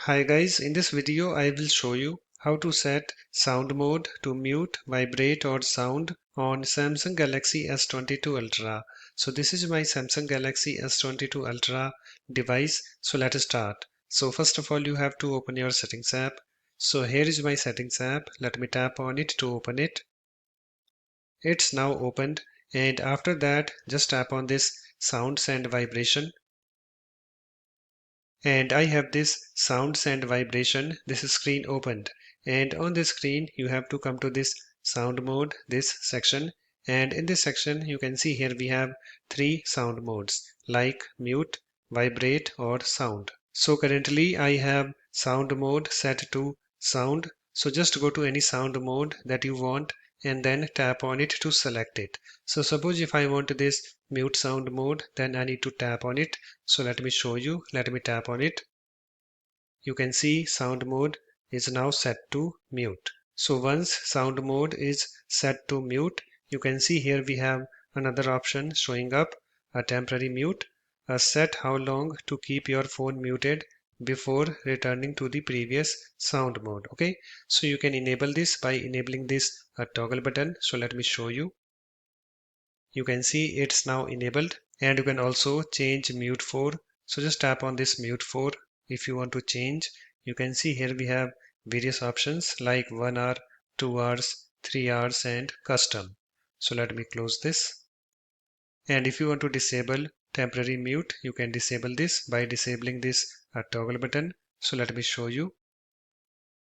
Hi guys, in this video I will show you how to set sound mode to mute, vibrate or sound on Samsung Galaxy S22 Ultra. So this is my Samsung Galaxy S22 Ultra device. So let us start. So first of all you have to open your settings app. So here is my settings app. Let me tap on it to open it. It's now opened, and after that just tap on this sounds and vibration. And I have this sounds and vibration, this screen opened, and on this screen you have to come to this sound mode, this section, and in this section you can see here we have three sound modes like mute, vibrate or sound. So currently I have sound mode set to sound, so just go to any sound mode that you want and then tap on it to select it. So suppose if I want this mute sound mode, then I need to tap on it. So let me show you. Let me tap on it. You can see sound mode is now set to mute. So once sound mode is set to mute, you can see here we have another option showing up, a temporary mute, a set how long to keep your phone muted before returning to the previous sound mode. Okay, so you can enable this by enabling this toggle button. So let me show you. You can see it's now enabled, and you can also change mute for. So just tap on this mute for if you want to change. You can see here we have various options like 1 hour, 2 hours, 3 hours and custom. So let me close this. And if you want to disable temporary mute, you can disable this by disabling this toggle button. So let me show you.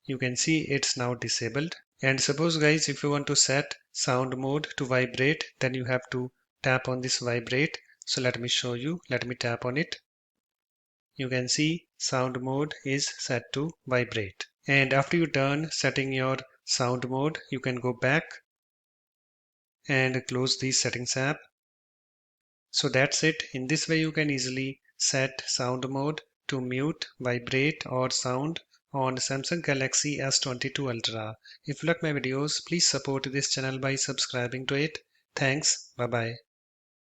You can see it's now disabled. And suppose guys, if you want to set sound mode to vibrate, then you have to tap on this vibrate. So let me show you. Let me tap on it. You can see sound mode is set to vibrate. And after you done setting your sound mode, you can go back and close the settings app. So that's it. In this way you can easily set sound mode to mute, vibrate or sound on Samsung Galaxy S22 Ultra. If you like my videos, please support this channel by subscribing to it. Thanks. Bye bye.